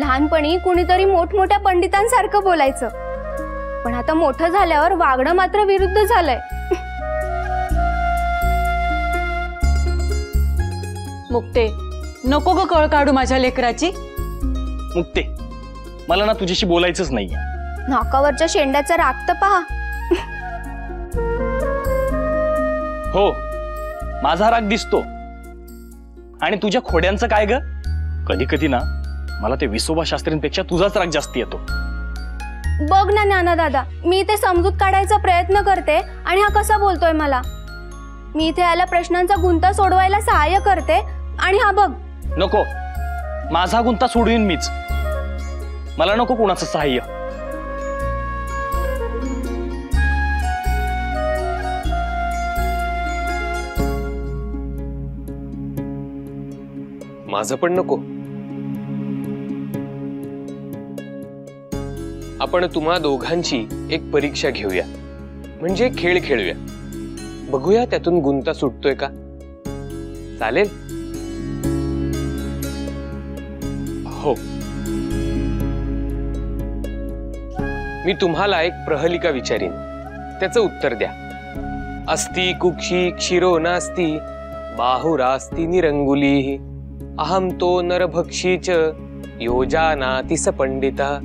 लहानपणी कुणीतरी मोठमोठ्या पंडितांसारखं बोलायचं, पण आता मोठं झाल्यावर वागणं मात्र विरुद्ध झालंय. मुक्ते, नको ग कळ काढू माझ्या लेकराची. मुक्ते, मला ना तुझ्याशी बोलायचंच नाहीये. नाकावरच्या शेंड्याचा राग तर पहा. हो, माझा राग दिसतो. आणि तुझ्या खोड्यांचं काय ग? कधी कधी ना मला ते विसोबा शास्त्रींपेक्षा तुझाच राग जास्ती येतो. बघ ना ज्ञाना दादा, मी इथे समजूत काढायचा प्रयत्न करते आणि हा कसा बोलतोय मला. मी इथे याला प्रश्नांचा गुंता सोडवायला सहाय्य करते आणि हा बघ. नको, माझा गुंता सोडवीन मीच. मला नको कुणाचं सहाय्य. माझं पण नको. आपण तुम्हा दोघांची एक परीक्षा घेऊया, म्हणजे खेळ खेळूया. बघूया त्यातून गुंता सुटतोय का. चालेल? हो. मी तुम्हाला एक प्रहलिका विचारीन, त्याचं उत्तर द्या. अस्ति कुक्षी क्षीरो नास्ति बाहुरास्ति निरंगुली अहम तो नरभक्षी च यो जानाति स पंडिता.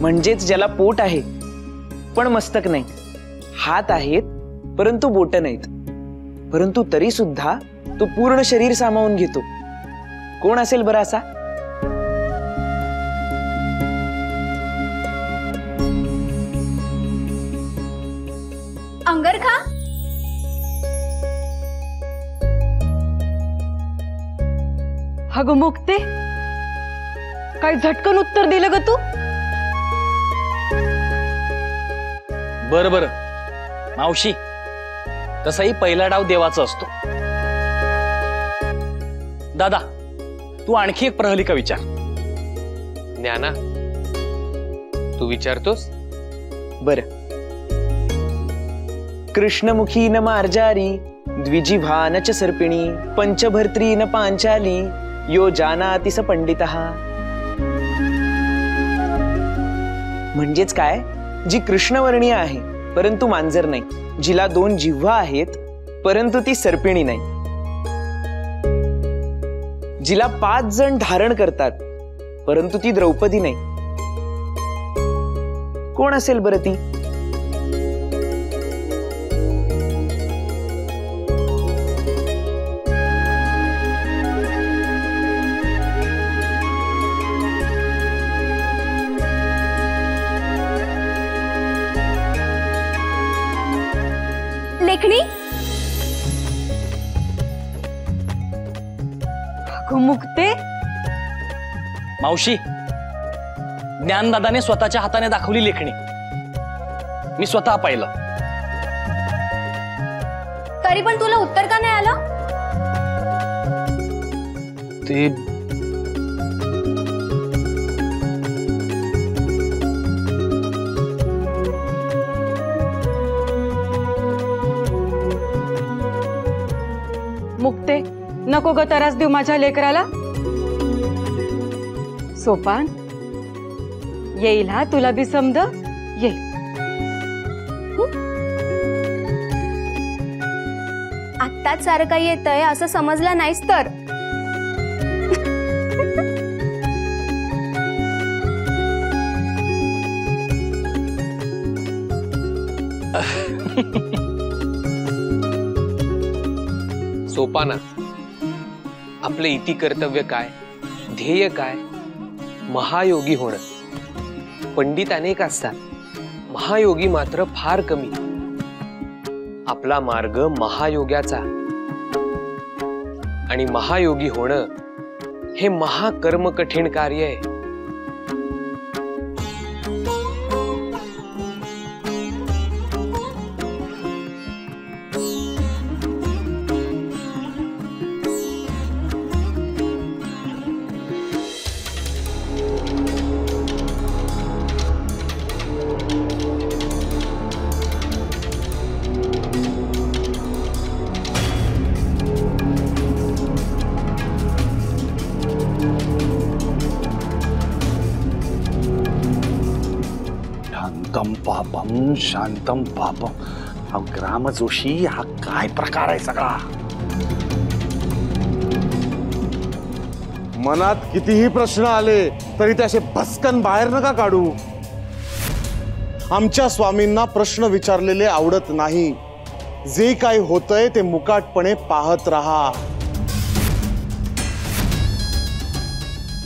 म्हणजेच ज्याला पोट आहे पण मस्तक नाही, हात आहेत परंतु बोट नाहीत, परंतु तरी सुद्धा तो पूर्ण शरीर सामावून घेतो. कोण असेल बरं असा? अंगरखा. अगं मुक्ते, काय झटकन उत्तर दिलं ग तू. बरं बरं मावशी, तसाही पहिला डाव देवाचा असतो. दादा, तू आणखी एक प्रहलिका विचार. ज्ञाना, तू विचारतोस? बरं. कृष्णमुखी न मार्जारी द्विजिव्हा न च सर्पिणी पंचभर्त्री न पांचाली यो जानाति स पंडितः. म्हणजेच काय, जी कृष्णवर्णीय आहे परंतु मांजर नाही, जिला 2 जिव्हा आहेत परंतु ती सर्पिणी नाही, जिला 5 जण धारण करतात परंतु ती द्रौपदी नाही. कोण असेल बरं ती? लेखणी. मुक्ते, मावशी, ज्ञानदादाने स्वतःच्या हाताने दाखवली लेखणी. मी स्वतः पाहिलं. तरी पण तुला उत्तर का नाही आलं? ते मुक्ते, नको ग त्रास देऊ माझ्या लेकराला. सोपान येईल हा, तुला बी समज येईल. आत्ताच सारं काही येतंय असं समजलं नाहीस तर. सोपाना, आपलं इति कर्तव्य काय, ध्येय काय? महायोगी होणं. पंडित अनेक असतात, महायोगी मात्र फार कमी. आपला मार्ग महायोगाचा, आणि महायोगी होणं हे महाकर्म कठीण कार्य आहे. शांतम पापम शांतम पापम. हा ग्रामजोशी हा काय प्रकार आहे सगळा? मनात कितीही प्रश्न आले तरी ते असे भस्कन बाहेर नका काढू. आमच्या स्वामींना प्रश्न विचारलेले आवडत नाही. जे काही होतंय ते मुकाटपणे पाहत राहा.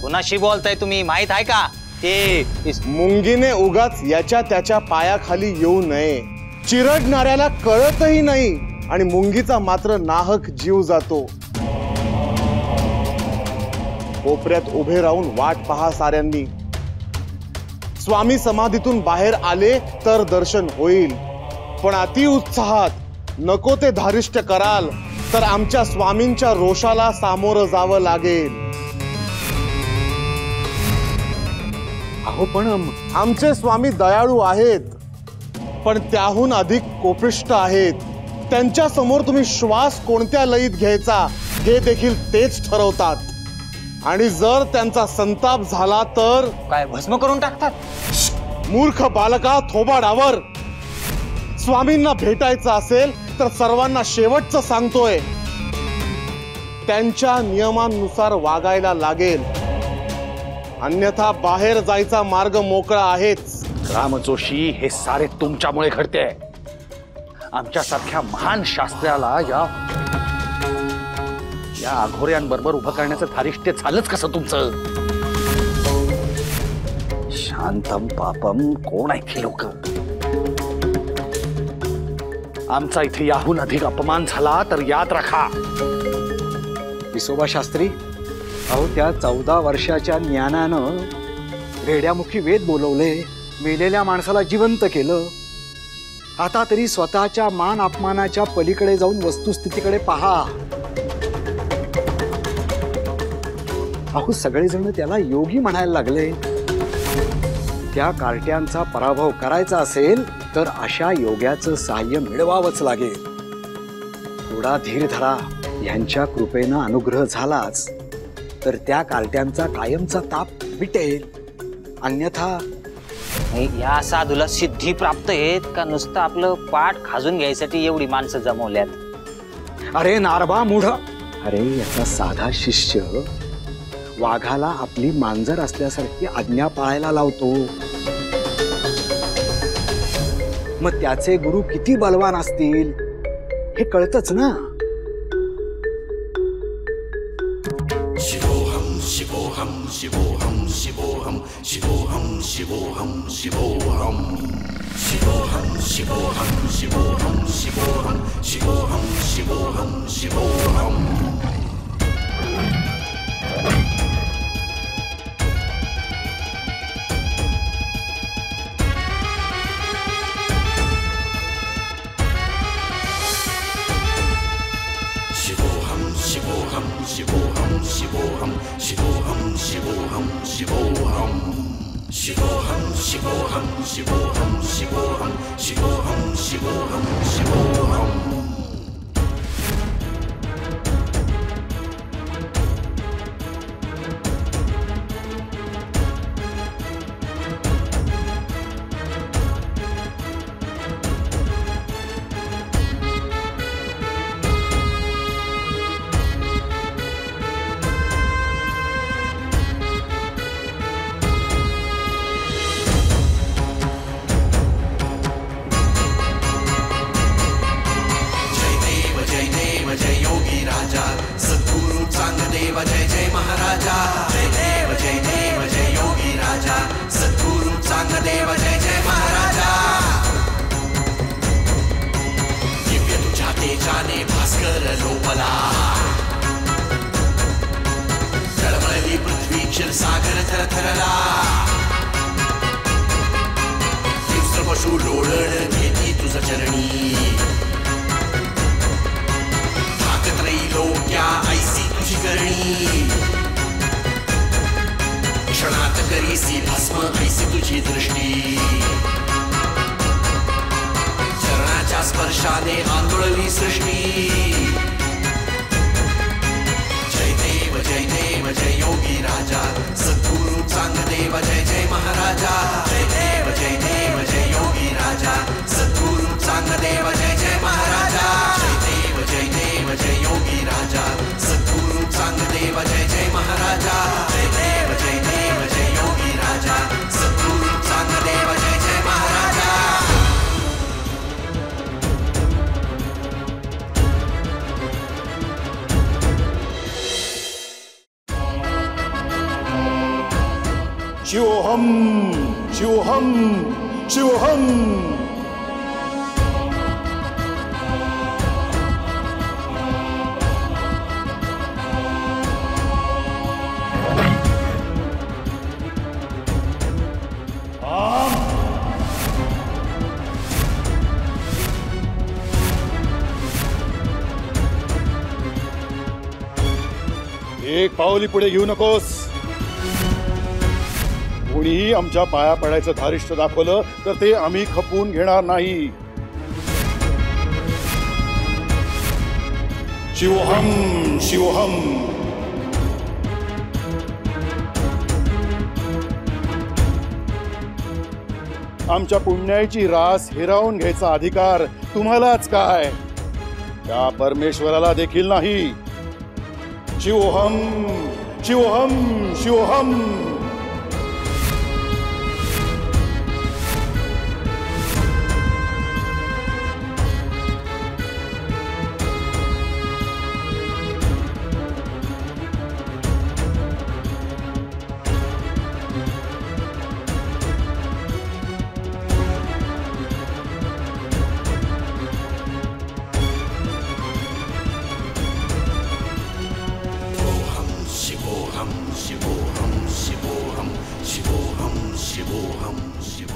कोणाशी बोलताय तुम्ही माहित आहे का? ते मुंगीने उगाच याच्या त्याच्या पायाखाली येऊ नये. चिरडणाऱ्याला कळतही नाही आणि मुंगीचा मात्र नाहक जीव जातो. कोपऱ्यात उभे राहून वाट पहा साऱ्यांनी. स्वामी समाधीतून बाहेर आले तर दर्शन होईल, पण अति उत्साहात नको ते धारिष्ट कराल तर आमच्या स्वामींच्या रोषाला सामोरं जावं लागेल. अहो पण आमचे स्वामी दयाळू आहेत, पण त्याहून अधिक कोपिष्ट आहेत. त्यांच्या समोर तुम्ही श्वास कोणत्या लयीत घ्यायचा हे देखील तेच ठरवतात. आणि जर त्यांचा संताप झाला तर काय भस्म करून टाकतात? मूर्ख बालका, थोबाडावर. स्वामींना भेटायचं असेल तर सर्वांना शेवटचं सांगतोय, त्यांच्या नियमांनुसार वागायला लागेल, अन्यथा बाहेर जायचा मार्ग मोकळा आहेच. ग्रामजोशी हे सारे तुमच्यामुळे घडते. आमच्यासारख्या महान शास्त्राला या अघोऱ्यांबरोबर उभं करण्याचं धारिष्ट्य झालंच कसं तुमचं? शांतम पापम कोण आहेत ही लोक? आमचा इथे याहून अधिक अपमान झाला तर याद राखा. विसोबा शास्त्री, अहो त्या 14 वर्षाच्या ज्ञानानं रेड्यामुखी वेद बोलवले, मेलेल्या माणसाला जिवंत केलं. आता तरी स्वतःच्या मान अपमानाच्या पलीकडे जाऊन वस्तुस्थितीकडे पहा. अहो सगळेजण त्याला योगी म्हणायला लागले. त्या कार्ट्यांचा पराभव करायचा असेल तर अशा योग्याचं साह्य मिळवावंच लागेल. थोडा धीर धरा. यांच्या कृपेनं अनुग्रह झालाच तर त्या कार्ट्यांचा कायमचा ताप मिटेल. अन्यथा या साधूला सिद्धी प्राप्त आहेत का नुसतं आपलं पाठ खाजून घ्यायसाठी एवढी माणसं जमवल्यात? अरे नारबा मूढ, अरे याचा साधा शिष्य वाघाला आपली मांजर असल्यासारखी आज्ञा पाळायला लावतो. मग त्याचे गुरु किती बलवान असतील हे कळतच ना. शिवोहम शिवोहम शिवोहम शिवोहम शिवोहम शिवोहम शिवोहम शिवोहम शिवोहम शिवोहम शिवोहम शिवोहम शिवोहम शिवोहम. शिवोहम शिवोहम शिवोहम शिवोहम शिवोहम शिवोहम शिवोहम शिवोहम शिवोहम शिवोहम शिवोहम शिवोहम शिवोहम. जय योगी राजा सद्गुरु चांगदेव जय जय महाराजा. जय देव जय योगी राजा सद्गुरु चांगदेव जय जय महाराजा. दिव्य तुझ्या तेजाने भास्कर लोपला, तळमळली पृथ्वी क्षीरसागर थरथरला. हिंस्र पशु लोळण घेती तुझ चरणी, त्रैलोक्या ऐसी तुझी करणी. क्षणात करीसी भस्म ऐसी तुझी दृष्टी. चरणाच्या स्पर्शाने आंदोळली सृष्टी. जय देव जय योगी राजा सद्गुरु चांगदेव जय जय महाराजा. जय देव जय शिवोहम शिवोहम. एक पावली पुढे घेऊ नकोस. कोणीही आमच्या पाया पडायचं धारिष्ट दाखवलं तर ते आम्ही खपवून घेणार नाही. शिवोहम शिवोहम. आमच्या पुण्याची रास हिरावून घ्यायचा अधिकार तुम्हालाच काय, त्या परमेश्वराला देखील नाही. शिवोहम शिवोहम शिवोहम.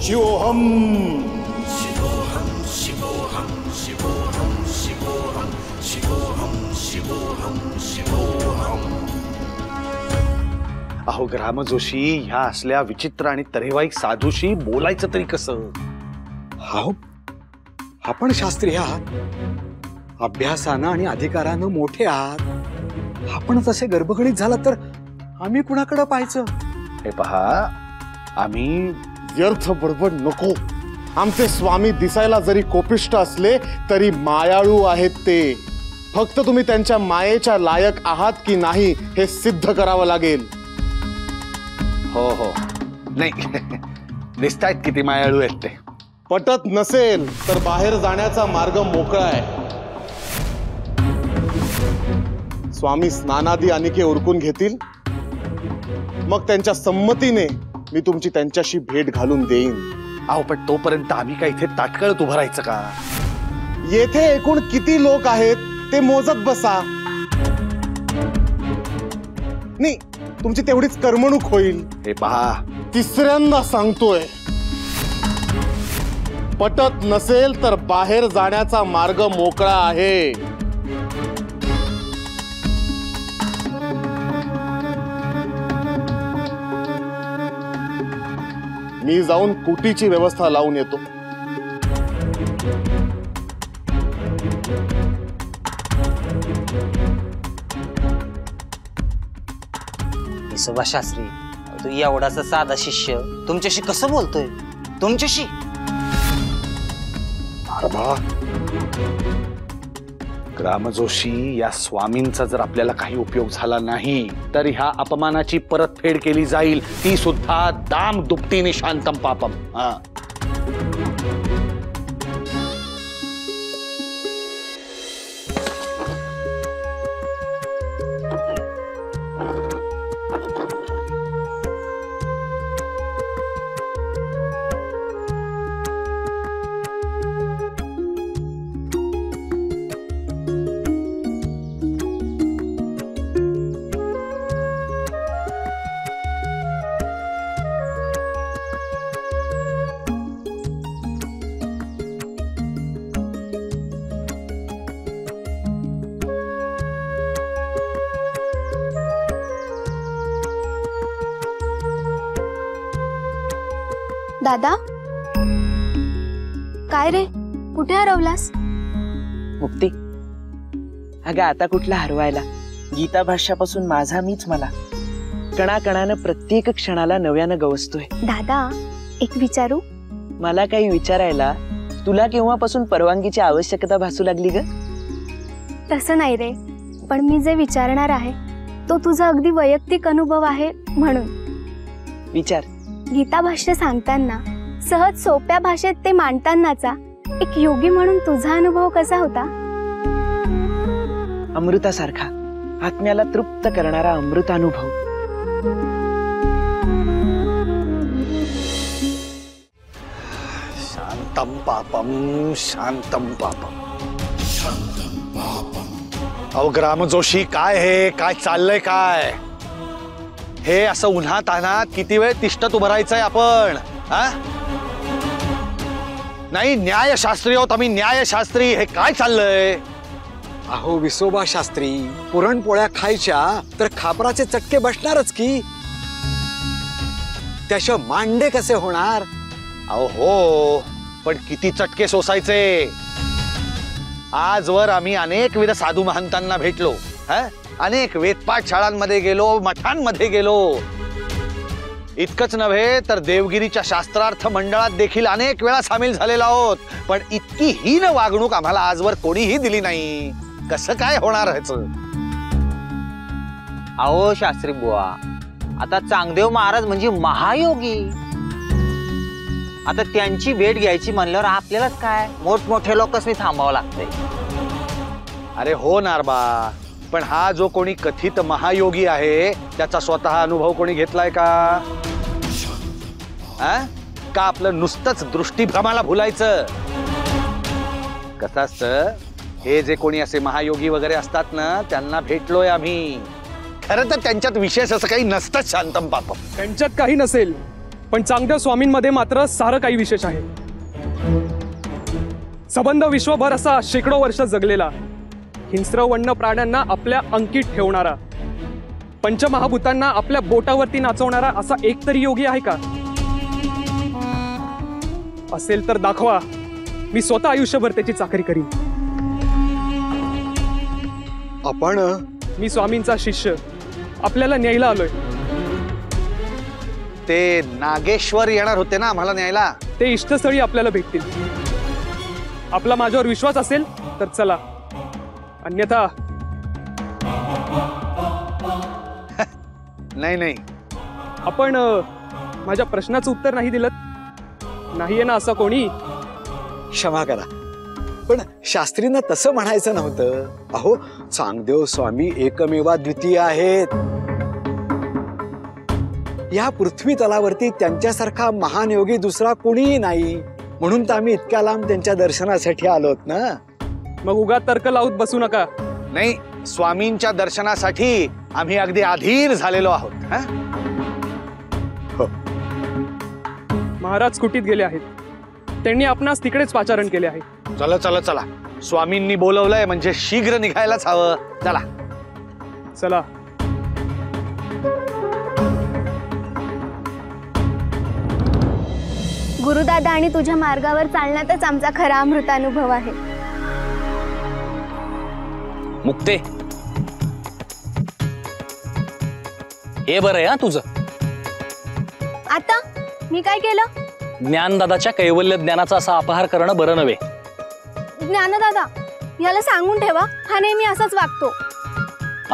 शिवोहम शिवोहम शिवोहम शिवोहम शिवोहम शिवोहम शिवोहम शिवोहम. अहो ग्राम जोशी, ह्या असल्या विचित्र आणि तरेवाईक साधूशी बोलायचं तरी कसं? हो, आपण शास्त्री आहात, अभ्यासानं आणि अधिकारानं मोठे आहात. आपणच असे गर्भगणित झाला तर आम्ही कुणाकडे पाहायचं? हे पहा, आम्ही व्यर्थ बडबड नको. आमचे स्वामी दिसायला जरी कोपिष्ट असले तरी मायाळू आहेत ते. फक्त तुम्ही त्यांच्या मायेच्या लायक आहात की नाही हे सिद्ध करावं लागेल. हो हो, नाही दिसतायत किती मायाळू आहेत ते. पटत नसेल तर बाहेर जाण्याचा मार्ग मोकळा आहे. स्वामी स्नानादी अनिके उरकून घेतील, मग त्यांच्या संमतीने मी तुमची त्यांच्याशी भेट घालून देईन. अहो पण तोपर्यंत आम्ही काय इथे ताटकळत उभं राहायचं का? येथे एकूण किती लोक आहेत ते मोजत बसा. नाही, तुमची तेवढीच करमणूक होईल. हे पहा, तिसऱ्यांदा सांगतोय, पटत नसेल तर बाहेर जाण्याचा मार्ग मोकळा आहे. मी जाऊन कुटीची व्यवस्था लावून येतो. विसोबा शास्त्री, तू एवढासा साधा शिष्य तुमच्याशी कसं बोलतोय? तुमच्याशी ग्रामजोशी, या स्वामींचा जर आपल्याला काही उपयोग झाला नाही तर ह्या अपमानाची परतफेड केली जाईल, ती सुद्धा दाम दुपटीने शांतम पापम. हा, दादा, काय रे, कुठे हरवलास? मुक्ती, अगं आता कुठला हरवायला? गीता भाष्यापासून माझा मीच मला. कणाकणानं प्रत्येक क्षणाला नव्यानं गवसतोय. दादा, एक विचारू? मला काही विचारायला तुला केव्हापासून परवानगीची आवश्यकता भासू लागली ग? तसं नाही रे, पण मी जे विचारणार आहे तो तुझा अगदी वैयक्तिक अनुभव आहे म्हणून. विचार. गीता भाष्य सांगताना सहज सोप्या भाषेत ते मांडतानाचा एक योगी म्हणून तुझा अनुभव कसा होता? अमृतासारखा, आत्म्याला तृप्त करणारा अमृतानुभव. शांतम पापम शांतम पापम. अहो ग्राम जोशी, काय हे काय चाललंय काय? हे असं उन्हात तान्हात किती वेळ तिष्ठत उभं राहायचंय आपण? हा? नाही, न्यायशास्त्री आहोत आम्ही, न्यायशास्त्री. हे काय चाललंय? अहो विसोबा शास्त्री, पुरणपोळ्या खायच्या तर खापराचे चटके बसणारच की. त्याशिवाय मांडे कसे होणार? अहो हो, पण किती चटके सोसायचे. आजवर आम्ही अनेकविध साधू महंतांना भेटलो, अनेक वेदपाठ शाळांमध्ये गेलो, मठांमध्ये गेलो. इतकंच नव्हे तर देवगिरीच्या शास्त्रार्थ मंडळात देखील अनेक वेळा सामील झालेलो आहोत. पण इतकी हीन वागणूक आम्हाला आजवर कोणीही दिली नाही. कसं काय होणार ह्याचं? अहो शास्त्री बुवा, आता चांगदेव महाराज म्हणजे महायोगी. आता त्यांची भेट घ्यायची म्हणल्यावर आपल्यालाच काय मोठमोठे लोकच थांबावं लागतंय. अरे हो नारबा, पण हा जो कोणी कथित महायोगी आहे त्याचा स्वतः अनुभव कोणी घेतलाय का? का आपलं नुसतंच दृष्टीभ्रमाला भुलायचं? कसं असतं, हे जे कोणी असे महायोगी वगैरे असतात ना, त्यांना भेटलोय आम्ही. खरं तर त्यांच्यात विशेष असं काही नसतंच शांतम पापम. त्यांच्यात काही नसेल, पण चांगदेव स्वामींमध्ये मात्र सारं काही विशेष आहे. संबंध विश्वभर असा शेकडो वर्ष जगलेला, हिंस्र वन्य प्राण्यांना आपल्या अंकित ठेवणारा, पंचमहाभूतांना आपल्या बोटावरती नाचवणारा असा एकतरी योगी आहे का? असेल तर दाखवा, मी स्वतः आयुष्यभर त्याची चाकरी करीन. आपण मी स्वामींचा शिष्य, आपल्याला न्यायला आलोय. ते नागेश्वर येणार होते ना आम्हाला न्यायला? ते इष्टस्थळी आपल्याला भेटतील. आपला माझ्यावर विश्वास असेल तर चला, अन्यथा नाही नाही. आपण माझ्या प्रश्नाचं उत्तर नाही दिलं. नाहीये ना असं कोणी? क्षमा करा, पण शास्त्रींना तसं म्हणायचं नव्हतं. अहो चांगदेव स्वामी एकमेवा द्वितीय आहेत. या पृथ्वी तलावरती त्यांच्यासारखा महान योगी दुसरा कोणीही नाही. म्हणून तर आम्ही इतक्या लांब त्यांच्या दर्शनासाठी आलोत ना. मग उगा तर्क लावत बसू नका. नाही, स्वामींच्या दर्शनासाठी आम्ही अगदी अधीर झालेलो आहोत. महाराज कुटीत गेले आहेत. त्यांनी आपणास तिकडेच पाचारण केले आहे. चला चला चला, स्वामींनी बोलवलंय म्हणजे शीघ्र निघायलाच हवं. चला चला. गुरुदादा आणि तुझ्या मार्गावर चालण्यातच आमचा खरा अमृतानुभव आहे. मुक्ते, हे बरं आहे हा तुझं. आता मी काय केलं? ज्ञानदादाच्या कैवल्य ज्ञानाचा असा अपहार करणं बरं नव्हे. ज्ञानदादा, याला सांगून ठेवा, हा नेहमी असाच वागतो.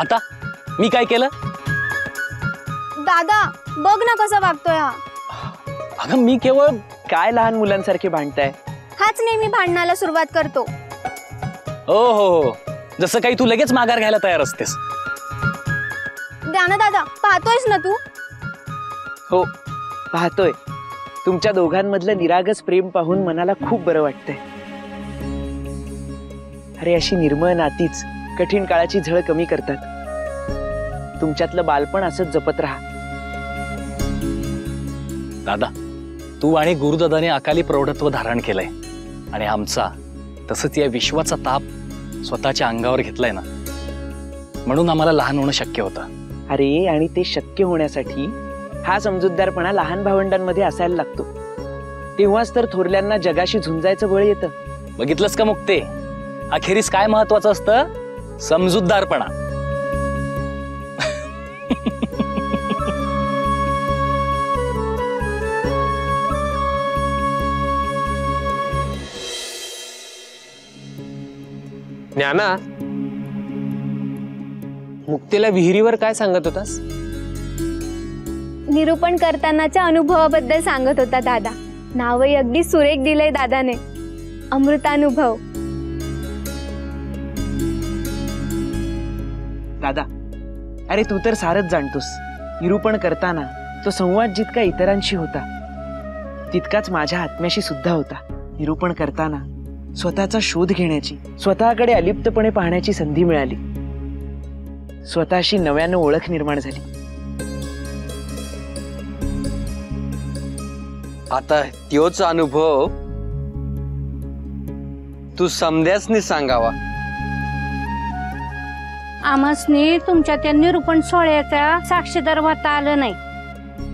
आता मी काय केलं? दादा बघ ना कसा वागतोय हा. अगं मी केवळ काय लहान मुलांसारखे भांडताय? हाच नेहमी भांडणाला सुरुवात करतो. हो हो हो, जसं काही तू लगेच माघार घ्यायला तयार असतेस. ज्ञानदादा, पाहतोयस ना तू? हो पाहतोय. तुमच्या दोघांमधलं निरागस प्रेम पाहून मनाला खूप बरं वाटतंय. अरे अशी निर्मळ नातीच कठीण काळाची झळ कमी करतात. तुमच्यातलं बालपण असंच जपत राहा. दादा, तू आणि गुरुदादाने अकाली प्रौढत्व धारण केलंय आणि आमचा तसंच या विश्वाचा ताप स्वतःच्या अंगावर घेतलाय ना, म्हणून आम्हाला लहान होणं शक्य होतं. अरे आणि ते शक्य होण्यासाठी हा समजूतदारपणा लहान भावंडांमध्ये असायला लागतो. तेव्हाच तर थोरल्यांना जगाशी झुंजायचं बळ येतं. बघितलंस का मुक्ते, अखेरीस काय महत्वाचं असतं? समजूतदारपणा. ज्ञाना, मुक्तीला विहिरीवर काय सांगत होतास? निरूपण करतानाच्या अनुभवाबद्दल सांगत होता दादा. नावही अगदी सुरेख दिलंय दादाने, अमृतानुभव. दादा, अरे तू तर सारच जाणतोस. निरूपण करताना तो संवाद जितका इतरांशी होता तितकाच माझ्या आत्म्याशी सुद्धा होता. निरूपण करताना स्वतःचा शोध घेण्याची, स्वतःकडे अलिप्तपणे पाहण्याची संधी मिळाली. स्वतःशी नव्यानं ओळख निर्माण झाली. आता त्योच अनुभव तू समध्यासनी सांगावा. आमसनी तुमच्या त्या निरूपण सोहळ्याचा साक्षीदार होता आलं नाही,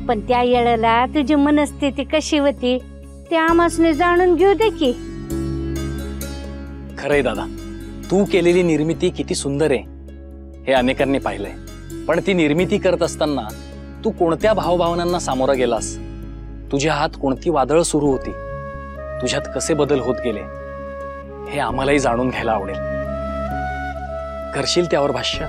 पण त्या वेळेला तुझी मनस्थिती कशी होती ते आमसनी जाणून घेऊ दे की. खरंय दादा, तू केलेली निर्मिती किती सुंदर आहे हे अनेकांनी पाहिलंय. पण ती निर्मिती करत असताना तू कोणत्या भावभावनांना सामोरा गेलास, तुझ्या हात कोणती वादळ सुरू होती, तुझ्यात कसे बदल होत गेले हे आम्हालाही जाणून घ्यायला आवडेल. करशील त्यावर भाष्य?